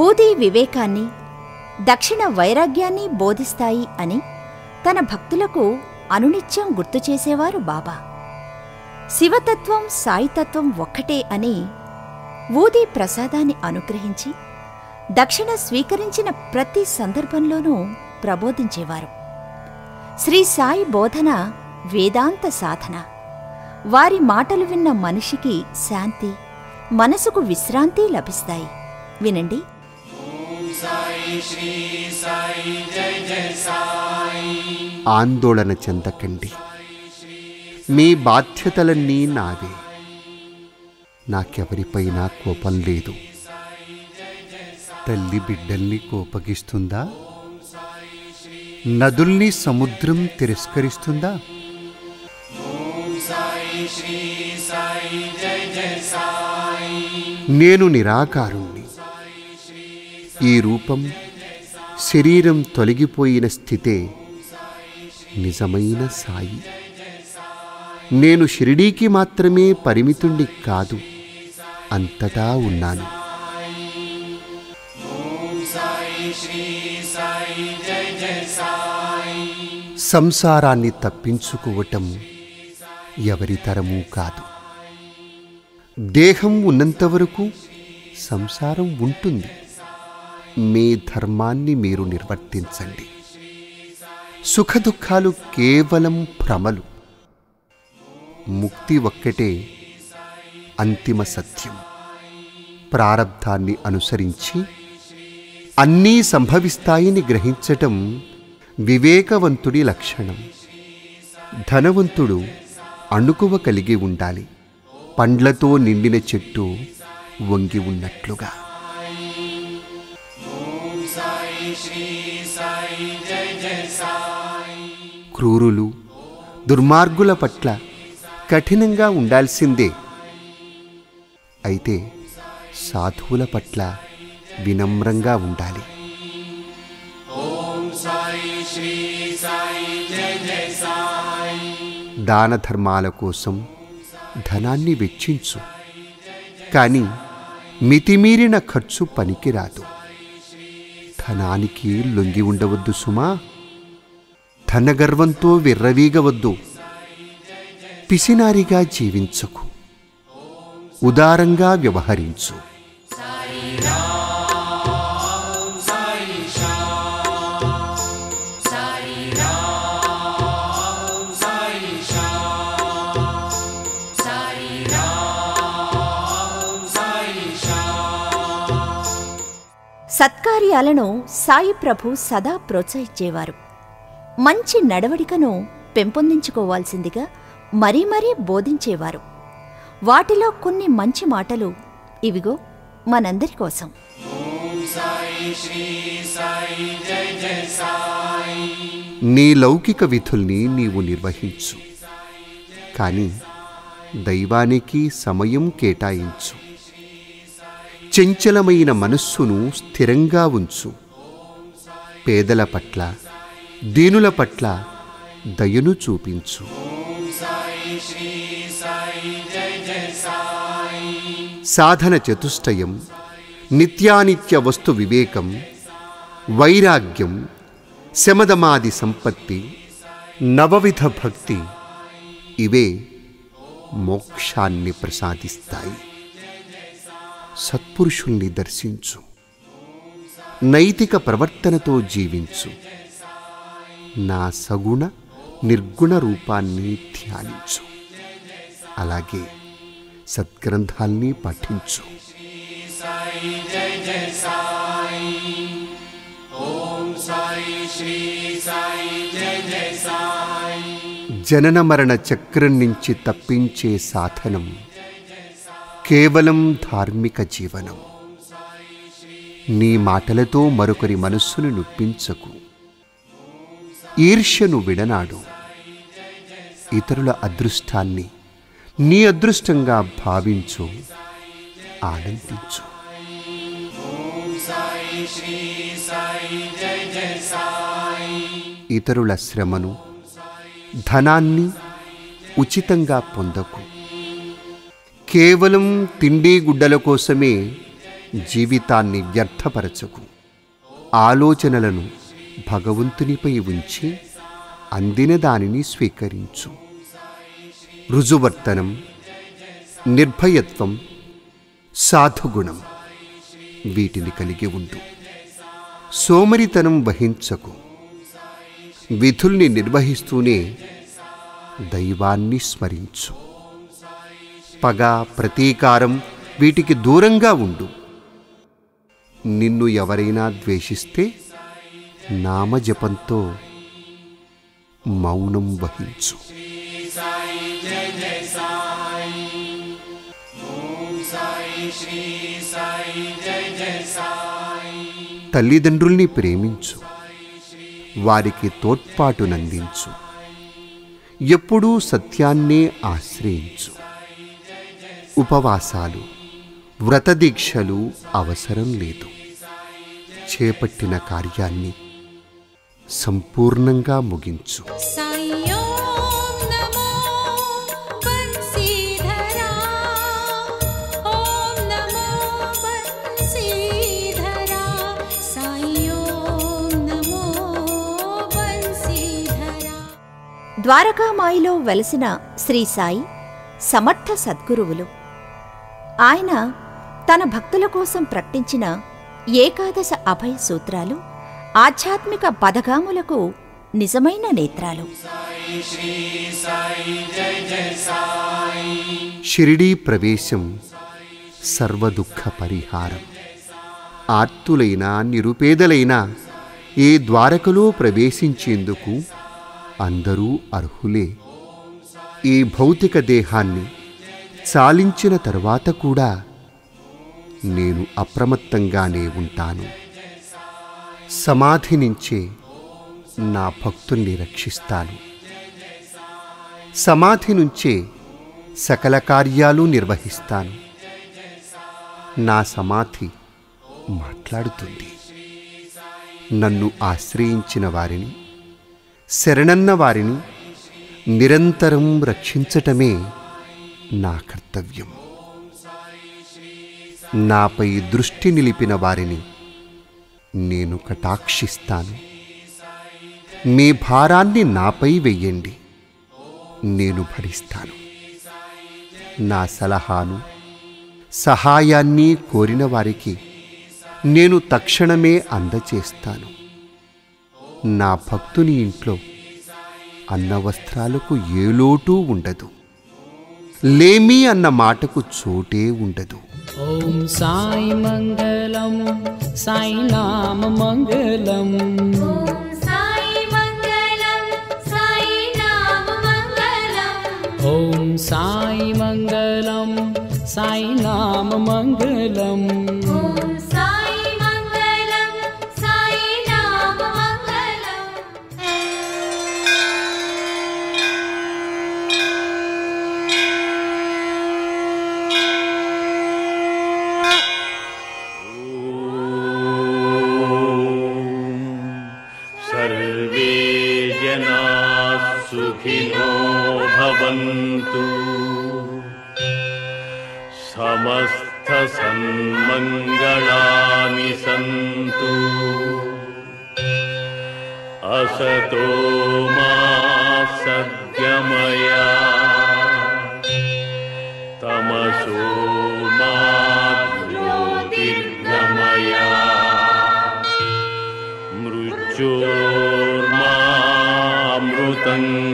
ఊది వివేకాన్ని, దక్షిణ వైరాగ్యాన్ని బోధిస్తాయి అని తన భక్తులకు అనునిత్యం గుర్తుచేసేవారు బాబా. శివతత్వం సాయితత్వం ఒక్కటే అని ఊది ప్రసాదాన్ని అనుగ్రహించి దక్షిణ స్వీకరించిన ప్రతి సందర్భంలోనూ ప్రబోధించేవారు. శ్రీ సాయి బోధన వేదాంత సాధన. వారి మాటలు విన్న మనిషికి శాంతి, మనసుకు విశ్రాంతి లభిస్తాయి. వినండి. ఆందోళన చెందకండి, మీ బాధ్యతలన్నీ నావే. నాకెవరిపైనా కోపం లేదు. తల్లి బిడ్డల్ని కోపగిస్తుందా? నదుల్ని సముద్రం తిరస్కరిస్తుందా? నేను నిరాకారుణ్ణి. ఈ రూపం, శరీరం తొలగిపోయిన స్థితే నిజమైన సాయి. నేను షిరిడీకి మాత్రమే పరిమితుణ్ణి కాదు, అంతటా ఉన్నాను. సంసారాన్ని తప్పించుకోవటం ఎవరి తరమూ కాదు. దేహం ఉన్నంతవరకు సంసారం ఉంటుంది. మీ ధర్మాన్ని మీరు నిర్వర్తించండి. సుఖదుఖాలు కేవలం భ్రమలు. ముక్తి ఒక్కటే అంతిమ సత్యం. ప్రారబ్ధాన్ని అనుసరించి అన్నీ సంభవిస్తాయని గ్రహించటం వివేకవంతుడి లక్షణం. ధనవంతుడు అణుకువ కలిగి ఉండాలి, పండ్లతో నిండిన చెట్టు వంగి ఉన్నట్లుగా. క్రూరులు, దుర్మార్గుల పట్ల కఠినంగా ఉండాల్సిందే. అయితే సాధువుల పట్ల వినమ్రంగా ఉండాలి. దాన ధర్మాల కోసం ధనాన్ని వెచ్చించు, కానీ మితిమీరిన ఖర్చు పనికిరాదు. ధనానికి లొంగి ఉండవద్దు సుమా. ధనగర్వంతో విర్రవీగవద్దు. పిసినారిగా జీవించకు. ఉదారంగా వ్యవహరించు. సత్కార్యాలను సాయి ప్రభు సదా ప్రోత్సహించేవారు. మంచి నడవడికను పెంపొందించుకోవాల్సిందిగా మరీ మరీ బోధించేవారు. వాటిలో కొన్ని మంచి మాటలు ఇవిగో మనందరి కోసం. నీ లౌకిక విధుల్ని నీవు నిర్వహించు, కానీ దైవానికి సమయం కేటాయించు. చంచలమైన మనస్సును స్థిరంగా ఉంచు. పేదల పట్ల, దీనుల పట్ల దయను చూపించు. సాధన చతుష్టయం, నిత్యానిత్య వస్తు వివేకం, వైరాగ్యం, శమదమాది సంపత్తి, నవవిధ భక్తి ఇవే మోక్షాన్ని ప్రసాదిస్తాయి. సత్పురుషుల్ని దర్శించు. నైతిక ప్రవర్తనతో జీవించు. నా సగుణ నిర్గుణ రూపాన్ని ధ్యానించు. అలాగే సద్గ్రంథాల్ని పఠించు. జనన మరణ చక్రం నుంచి తప్పించే సాధనం కేవలం ధార్మిక జీవనం. నీ మాటలతో మరొకరి మనస్సును నొప్పించకు. ఈర్ష్యను విడనాడు. ఇతరుల అదృష్టాన్ని నీ అదృష్టంగా భావించు. ఆనందించు. ఇతరుల శ్రమను, ధనాన్ని ఉచితంగా పొందకు. కేవలం తిండి గుడ్డల కోసమే జీవితాన్ని వ్యర్థపరచకు. ఆలోచనలను భగవంతునిపై ఉంచి అందిన దానిని స్వీకరించు. రుజువర్తనం, నిర్భయత్వం, సాధుగుణం వీటిని కలిగి ఉండు. సోమరితనం వహించకు. విధుల్ని నిర్వహిస్తూనే దైవాన్ని స్మరించు. పగ, ప్రతీకారం వీటికి దూరంగా ఉండు. నిన్ను ఎవరైనా ద్వేషిస్తే నామజపంతో మౌనం వహించు. తల్లిదండ్రుల్ని ప్రేమించు. వారికి తోడ్పాటునందించు. ఎప్పుడూ సత్యాన్నే ఆశ్రయించు. ఉపవాసాలు, వ్రతదీక్షలు అవసరం లేదు. చేపట్టిన కార్యాన్ని సంపూర్ణంగా ముగించు. ద్వారకామాయిలో వెలసిన శ్రీ సాయి సమర్థ సద్గురువులు. ఆయన తన భక్తుల కోసం ప్రకటించిన ఏకాదశ అభయ సూత్రాలు ఆధ్యాత్మిక పదగాములకు నిజమైన నేత్రాలు. షిరిడీ ప్రవేశం సర్వదుఃఖ పరిహారం. ఆర్తులైన నిరుపేదలైన ఏ ద్వారకలో ప్రవేశించేందుకు అందరూ అర్హులే. ఈ భౌతిక దేహాన్ని చాలించిన తరువాత కూడా నేను అప్రమత్తంగానే ఉంటాను. సమాధి నుంచే నా భక్తుల్ని రక్షిస్తాను. సమాధి నుంచే సకల కార్యాలు నిర్వహిస్తాను. నా సమాధి మాట్లాడుతుంది. నన్ను ఆశ్రయించిన వారిని, శరణన్న వారిని నిరంతరం రక్షించటమే నా కర్తవ్యం. నాపై దృష్టి నిలిపిన వారిని నేను కటాక్షిస్తాను. మీ భారాన్ని నాపై వెయ్యండి, నేను భరిస్తాను. నా సలహాను, సహాయాన్ని కోరిన వారికి నేను తక్షణమే అందచేస్తాను. నా భక్తుని ఇంట్లో అన్నవస్త్రాలకు ఏ లోటు ఉండదు. లేమి అన్న మాటకు చోటే ఉండదు. ఓం సాయి మంగళం, సాయి నామ మంగళం. ఓం సాయి మంగళం, సాయి నామ మంగళం. ఓం సాయి మంగళం, సాయి నామ మంగళం. ఓం సాయి మంగళం, సాయి నామ మంగళం. सर्वे जनाः सुखिनो भवन्तु, समस्त सन्मङ्गलानि सन्तु, असतो मा सद्गमया, तमसो मा ज्योतिर्गमया, मृत्योर्मामृतं